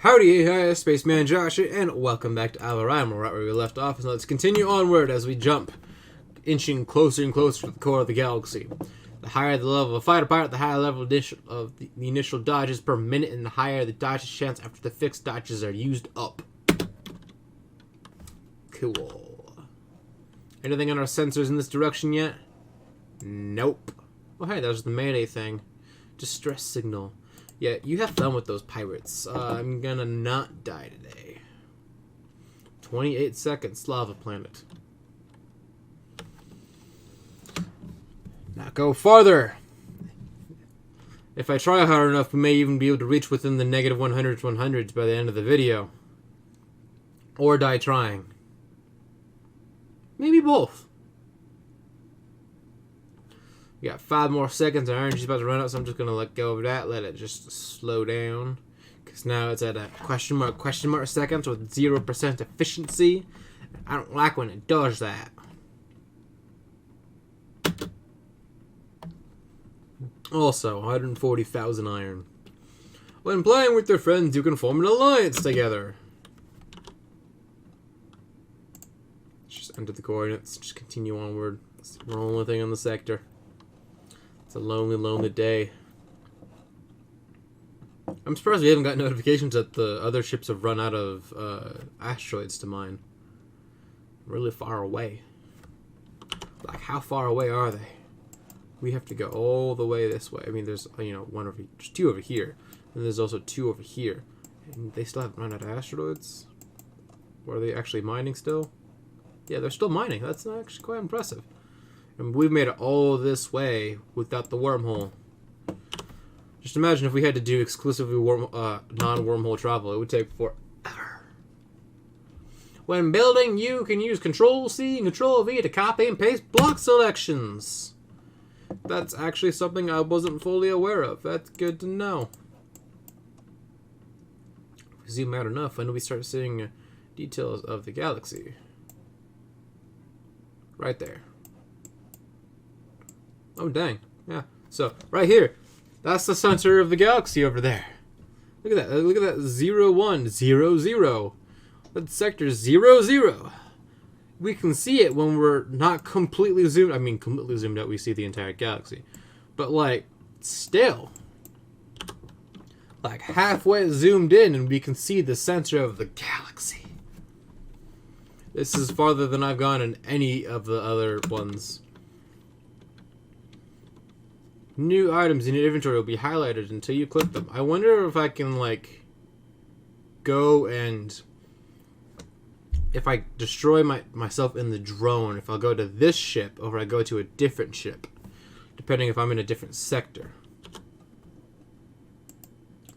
Howdy, hi, Spaceman Josh, and welcome back to Avorion. We're right where we left off, so let's continue onward as we jump, inching closer and closer to the core of the galaxy. The higher the level of a fighter pilot, the higher level of the initial dodges per minute, and the higher the dodges chance after the fixed dodges are used up. Cool. Anything on our sensors in this direction yet? Nope. Oh hey, that was the Mayday thing. Distress signal. Yeah, you have fun with those pirates. I'm gonna not die today. 28 seconds, lava planet. Now go farther! If I try hard enough, we may even be able to reach within the negative 100s by the end of the video. Or die trying. Maybe both. We got 5 more seconds. Our energy's about to run out, so I'm just going to let go of that. Let it just slow down. Because now it's at a question mark seconds with 0% efficiency. I don't like when it does that. Also, 140,000 iron. When playing with your friends, you can form an alliance together. Let's just enter the coordinates. Just continue onward. It's the only thing on the sector. It's a lonely, lonely day. I'm surprised we haven't got notifications that the other ships have run out of asteroids to mine. Really far away. Like, how far away are they? We have to go all the way this way. I mean, there's, one over, there's 2 over here. And there's also 2 over here. And they still haven't run out of asteroids? Or are they actually mining still? Yeah, they're still mining. That's actually quite impressive. And we've made it all this way without the wormhole. Just imagine if we had to do exclusively non-wormhole travel. It would take forever. When building, you can use Control-C and Control-V to copy and paste block selections. That's actually something I wasn't fully aware of. That's good to know. If we zoom out enough, when do we start seeing details of the galaxy? Right there. Oh, dang. Yeah. So, right here. That's the center of the galaxy over there. Look at that. Look at that. 0100. That's sector 00. We can see it when we're not completely zoomed. I mean, completely zoomed out, we see the entire galaxy. But, like, still. Like, halfway zoomed in, and we can see the center of the galaxy. This is farther than I've gone in any of the other ones. New items in your inventory will be highlighted until you click them. I wonder if I can, like, go and... if I destroy myself in the drone, if I'll go to this ship or if I go to a different ship. Depending if I'm in a different sector.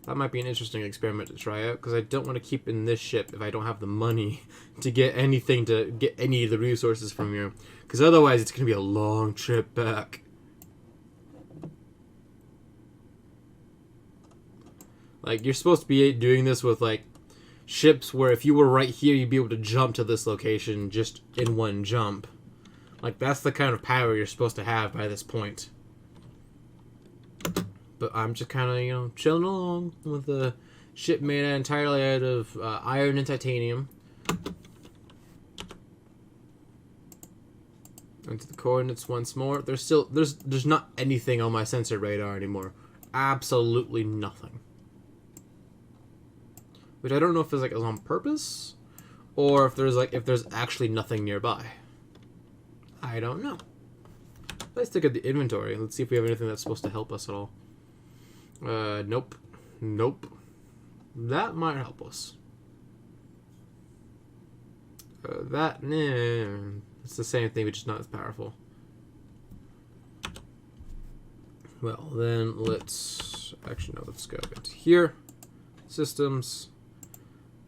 That might be an interesting experiment to try out, because I don't want to keep in this ship if I don't have the money to get anything, to get any of the resources from you. Because otherwise it's going to be a long trip back. Like, you're supposed to be doing this with, like, ships where if you were right here, you'd be able to jump to this location just in one jump. Like, that's the kind of power you're supposed to have by this point. But I'm just kind of, chilling along with a ship made entirely out of iron and titanium. Into the coordinates once more. There's not anything on my sensor radar anymore. Absolutely nothing. Which I don't know if it's like on purpose, or if there's actually nothing nearby. I don't know. Let's look at the inventory. Let's see if we have anything that's supposed to help us at all. Nope. Nope. That might help us. It's the same thing, but just not as powerful. Well, then let's go into here. Systems.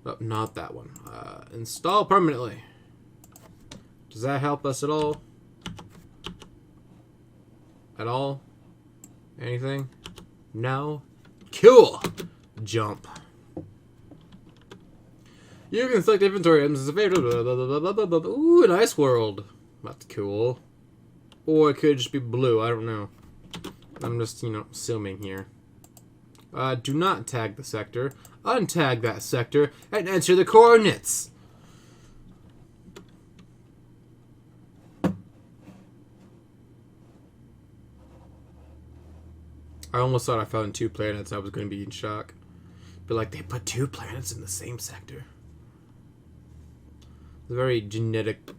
Oh, not that one. Install permanently. Does that help us at all? At all? Anything? No? Cool! Jump. You can select inventory items as a favorite. Ooh, an ice world. That's cool. Or it could just be blue. I don't know. I'm just, assuming here. Do not tag the sector. Untag that sector and enter the coordinates. I almost thought I found 2 planets. I was going to be in shock. But like, they put 2 planets in the same sector. It's a very genetic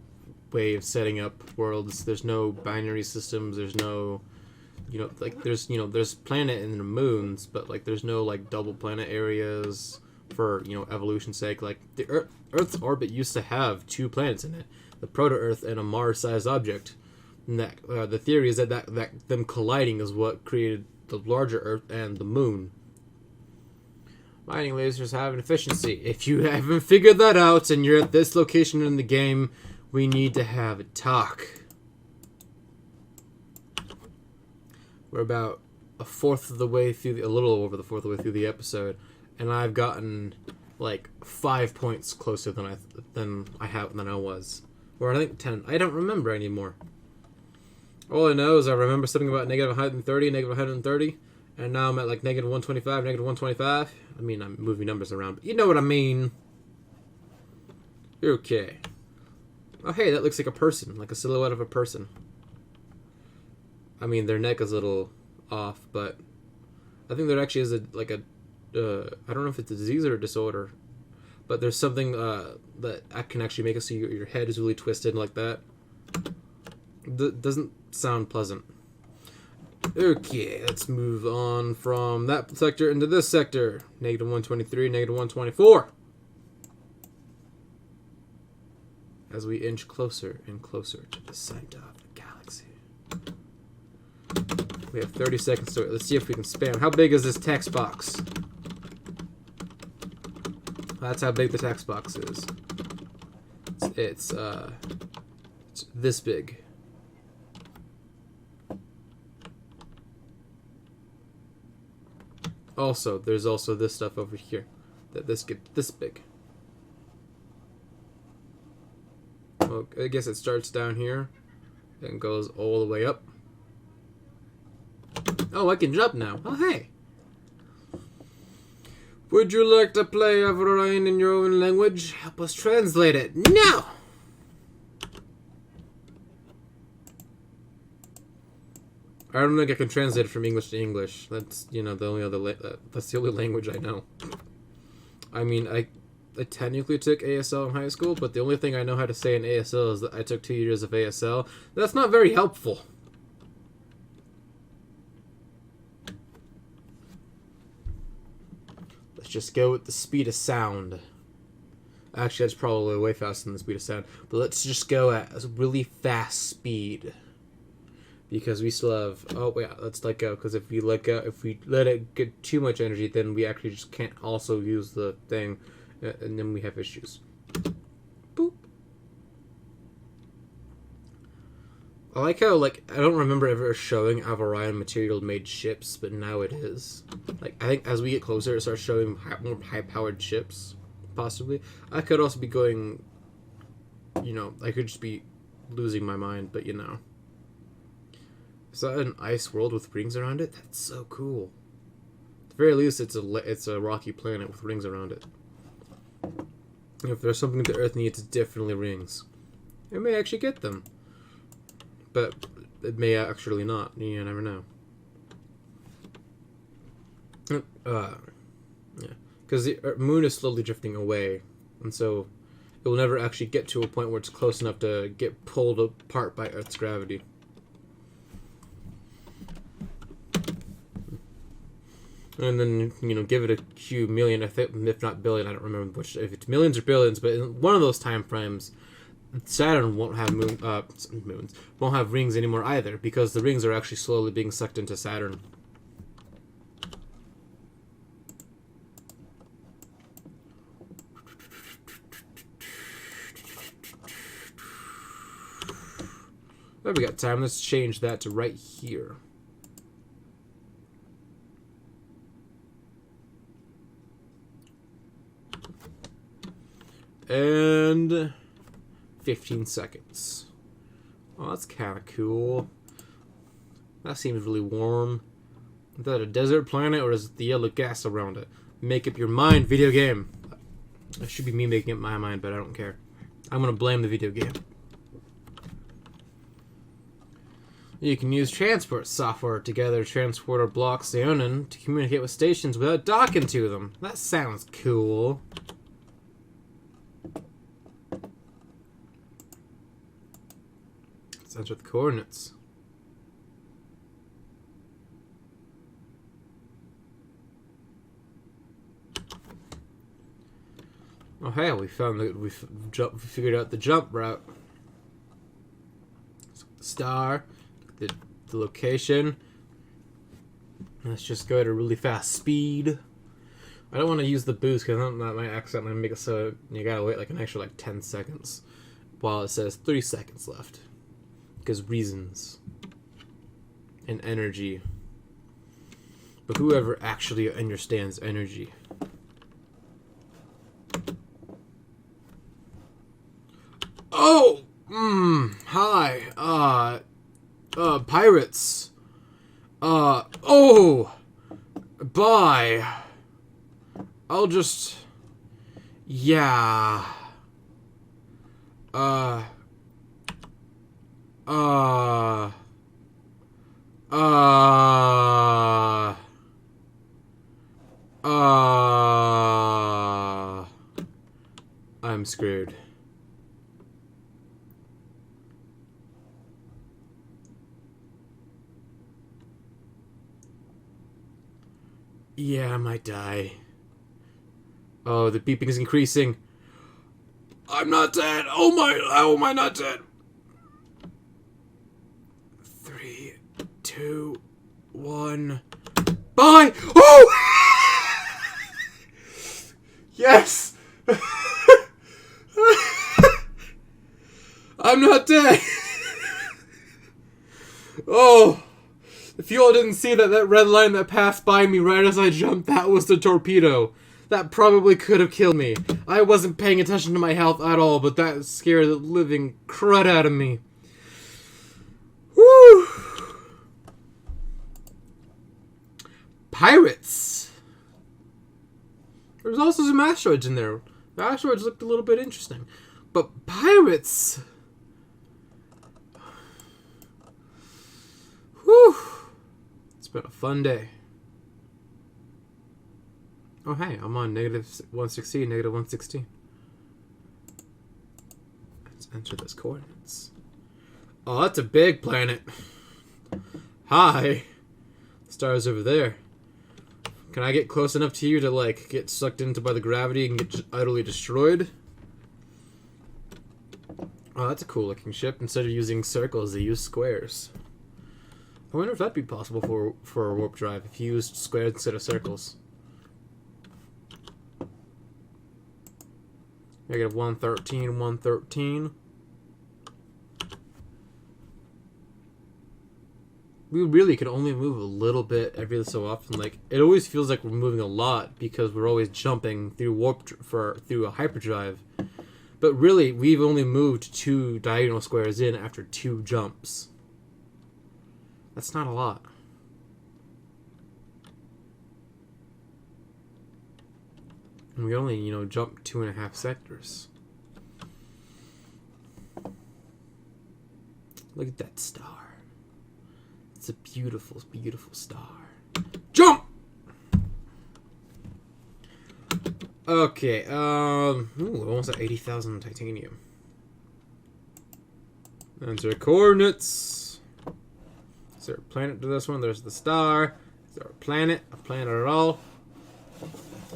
way of setting up worlds. There's no binary systems. There's no, like there's planet and the moons, but like there's no like double planet areas for evolution's sake. Like the Earth's orbit used to have 2 planets in it, the proto-Earth and a Mars-sized object. And that the theory is that them colliding is what created the larger Earth and the moon. Mining lasers have an efficiency. If you haven't figured that out and you're at this location in the game, we need to have a talk. We're about a little over the fourth of the way through the episode, and I've gotten like 5 points closer than I was. Or I think 10. I don't remember anymore. All I know is I remember something about negative 130, and now I'm at like negative 125. I mean, I'm moving numbers around, but you know what I mean. Okay. Oh, hey, that looks like a person, like a silhouette of a person. I mean, their neck is a little off, but I think there actually is I don't know if it's a disease or a disorder, but there's something that can actually make it so your head is really twisted like that. Doesn't sound pleasant. Okay, let's move on from that sector into this sector. Negative 123, negative 124. As we inch closer and closer to the center of the galaxy. We have 30 seconds to it. Let's see if we can spam. How big is this text box? That's how big the text box is. It's this big. Also, there's also this stuff over here that this gets this big. Well, I guess it starts down here and goes all the way up. Oh, I can jump now. Oh, hey. Would you like to play Avorion in your own language? Help us translate it. No! I don't think I can translate it from English to English. That's, the only that's the only language I know. I mean, I technically took ASL in high school, but the only thing I know how to say in ASL is that I took 2 years of ASL. That's not very helpful. Let's just go with the speed of sound. Actually, that's probably way faster than the speed of sound. But let's just go at a really fast speed. Because we still have... Oh, yeah, let's let go. Because if we let it get too much energy, then we actually just can't also use the thing. And then we have issues. Boop. I like how, I don't remember ever showing Avorion material-made ships, but now it is. I think as we get closer, it starts showing more high-powered ships, possibly. I could also be going... I could just be losing my mind, but Is that an ice world with rings around it? That's so cool. At the very least, it's a rocky planet with rings around it. If there's something the Earth needs, it's definitely rings. It may actually get them. But it may actually not. You never know. Yeah. Because the moon is slowly drifting away. And so it will never actually get to a point where it's close enough to get pulled apart by Earth's gravity. And then, give it a few million, if not billion, I don't remember if it's millions or billions, but in one of those time frames, Saturn won't have moons, won't have rings anymore either, because the rings are actually slowly being sucked into Saturn. Oh, we got time. Let's change that to right here. And 15 seconds. Oh, that's kind of cool. That seems really warm. Is that a desert planet or is it the yellow gas around it? Make up your mind, video game. It should be me making up my mind, but I don't care. I'm gonna blame the video game. You can use transport software to gather transporter blocks Xeonin to communicate with stations without docking to them. That sounds cool. Let's enter the coordinates. Oh hey, we found that we figured out the jump route. So the star, the location. Let's just go at a really fast speed. I don't want to use the boost because that might accidentally make it so you gotta wait like an extra like 10 seconds, while it says 3 seconds left. Because reasons and energy. But whoever actually understands energy. Oh! Hi. Pirates. Oh! Bye. I'll just... Yeah. I'm screwed. Yeah, I might die. Oh, the beeping is increasing. I'm not dead. Oh my, how am I not dead? 3, 2, 1. Bye! Oh! Yes! I'm not dead! Oh! If you all didn't see that red line that passed by me right as I jumped, that was the torpedo. That probably could have killed me. I wasn't paying attention to my health at all, but that scared the living crud out of me. Woo! Pirates! There's also some asteroids in there. The asteroids looked a little bit interesting. But pirates! Whew! It's been a fun day. Oh hey, I'm on -116, -116. Let's enter those coordinates. Oh, that's a big planet. Hi. The star's over there. Can I get close enough to you to, like, get sucked into by the gravity and get utterly destroyed? Oh, that's a cool looking ship. Instead of using circles, they use squares. I wonder if that'd be possible for a warp drive if you used squares instead of circles. -113, 113. We really can only move a little bit every so often. Like, it always feels like we're moving a lot because we're always jumping through through a hyperdrive. But really, we've only moved 2 diagonal squares in after 2 jumps. That's not a lot. And we only, you know, jumped 2.5 sectors. Look at that star. It's a beautiful, beautiful star. Jump! Okay, ooh, almost at 80,000 titanium. Enter coordinates. Is there a planet to this one? There's the star. Is there a planet? A planet at all?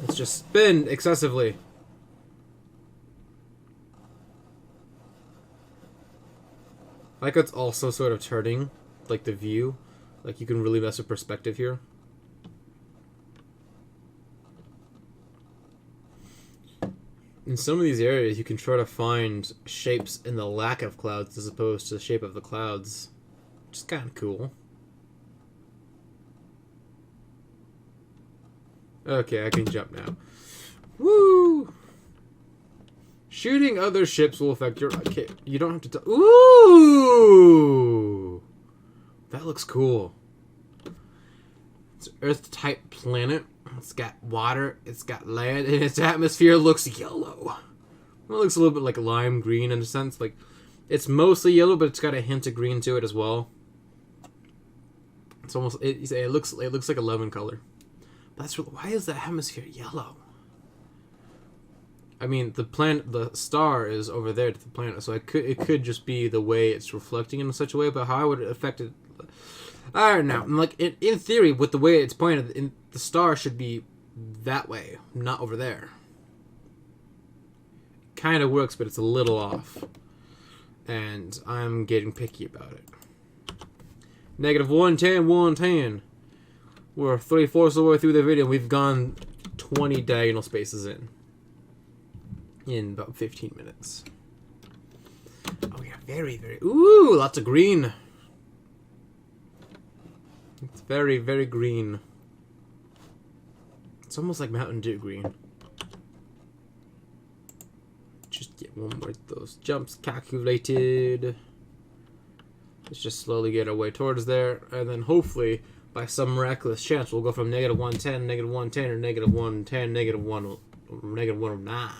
Let's just spin excessively. Like it's also sort of turning, like the view. Like you can really mess with perspective here. In some of these areas, you can try to find shapes in the lack of clouds as opposed to the shape of the clouds. Which is kind of cool. Okay, I can jump now. Woo! Shooting other ships will affect your... Okay, you don't have to... Ooh! That looks cool. It's an Earth-type planet. It's got water. It's got land, and its atmosphere looks yellow. Well, it looks a little bit like lime green in a sense. Like, it's mostly yellow, but it's got a hint of green to it as well. It's almost it looks like a lemon color. But that's why is the atmosphere yellow? I mean, the star is over there to the planet, so it could just be the way it's reflecting in such a way. But how would it affect it? I don't know. Like in theory, with the way it's pointed, the star should be that way, not over there. Kind of works, but it's a little off, and I'm getting picky about it. Negative 110, 110. We're 3/4 of the way through the video. We've gone 20 diagonal spaces in about 15 minutes. Oh yeah, very, very... Ooh, lots of green. It's very, very green. It's almost like Mountain Dew green. Just get one more of those jumps calculated. Let's just slowly get our way towards there, and then hopefully, by some miraculous chance, we'll go from negative 110, negative 110, or negative 110, negative 109.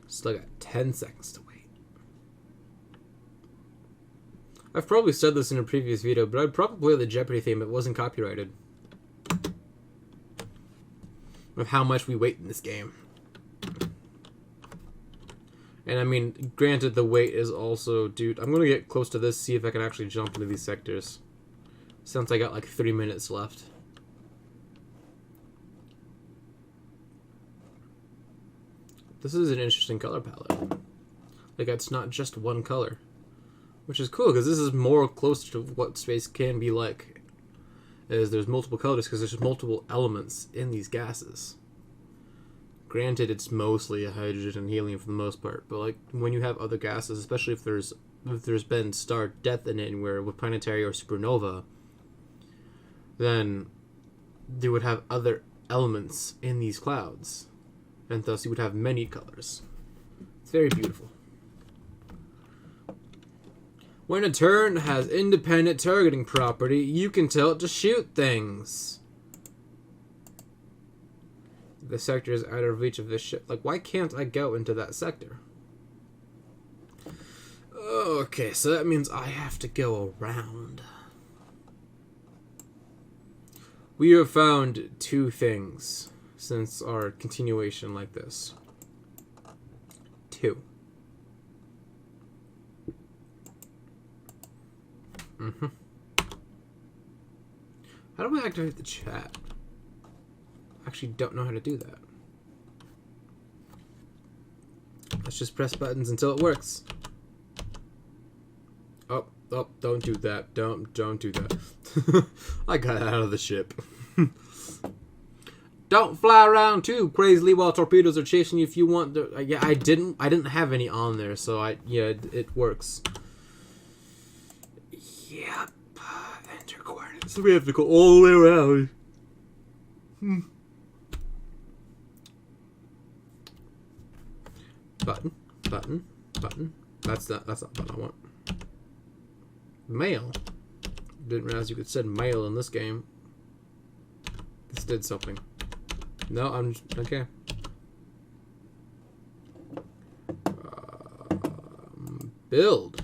Still got 10 seconds to wait. I've probably said this in a previous video, but I'd probably play the Jeopardy theme if it wasn't copyrighted. Of how much we wait in this game. And I mean, granted, the wait is also... Dude, I'm going to get close to this, see if I can actually jump into these sectors. Since I got like 3 minutes left. This is an interesting color palette. Like, it's not just one color. Which is cool, because this is more close to what space can be like. Is there's multiple colors, because there's multiple elements in these gases. Granted, it's mostly a hydrogen and helium for the most part, but like when you have other gases, especially if there's been star death in it anywhere with planetary or supernova, then you would have other elements in these clouds, and thus you would have many colors. It's very beautiful. When a turret has independent targeting property, you can tell it to shoot things. The sector is out of reach of this ship. Like, why can't I go into that sector? Okay, so that means I have to go around. We have found 2 things since our continuation like this. 2. How do I activate the chat? I actually don't know how to do that. Let's just press buttons until it works. Oh, don't do that. Don't do that. I got out of the ship. Don't fly around too crazily while torpedoes are chasing you if you want to. Yeah, I didn't have any on there, so it works. Yep. Enter coordinates. So we have to go all the way around. Button. That's not the button I want. Mail. Didn't realize you could send mail in this game. This did something. No, I'm just, okay. Build.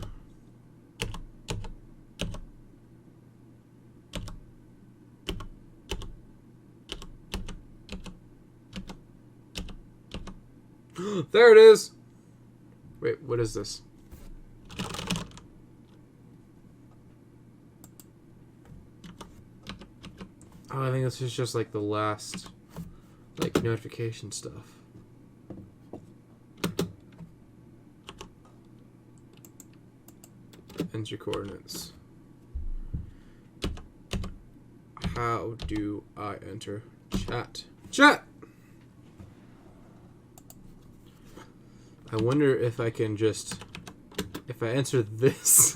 There it is. Wait, what is this? Oh, I think this is just like the last, like, notification stuff. Enter coordinates. How do I enter chat? Chat! I wonder if I can just... If I enter this...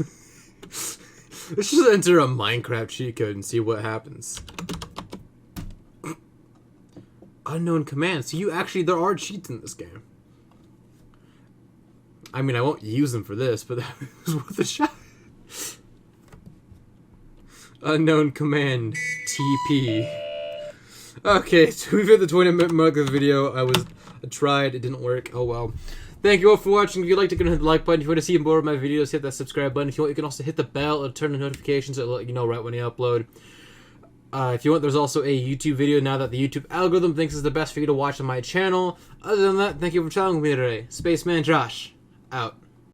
Let's just enter a Minecraft cheat code and see what happens. Unknown commands. So you actually... There are cheats in this game. I mean, I won't use them for this, but that was worth a shot. Unknown command TP. Okay, so we've hit the 20-minute mark of the video. I tried, it didn't work. Oh well. Thank you all for watching. If you'd like to, go ahead and hit the like button. If you want to see more of my videos, hit that subscribe button. If you want, you can also hit the bell or turn the notifications. It'll let you know right when I upload. If you want, there's also a YouTube video now that the YouTube algorithm thinks is the best for you to watch on my channel. Other than that, thank you for chatting with me today. Spaceman Josh, out.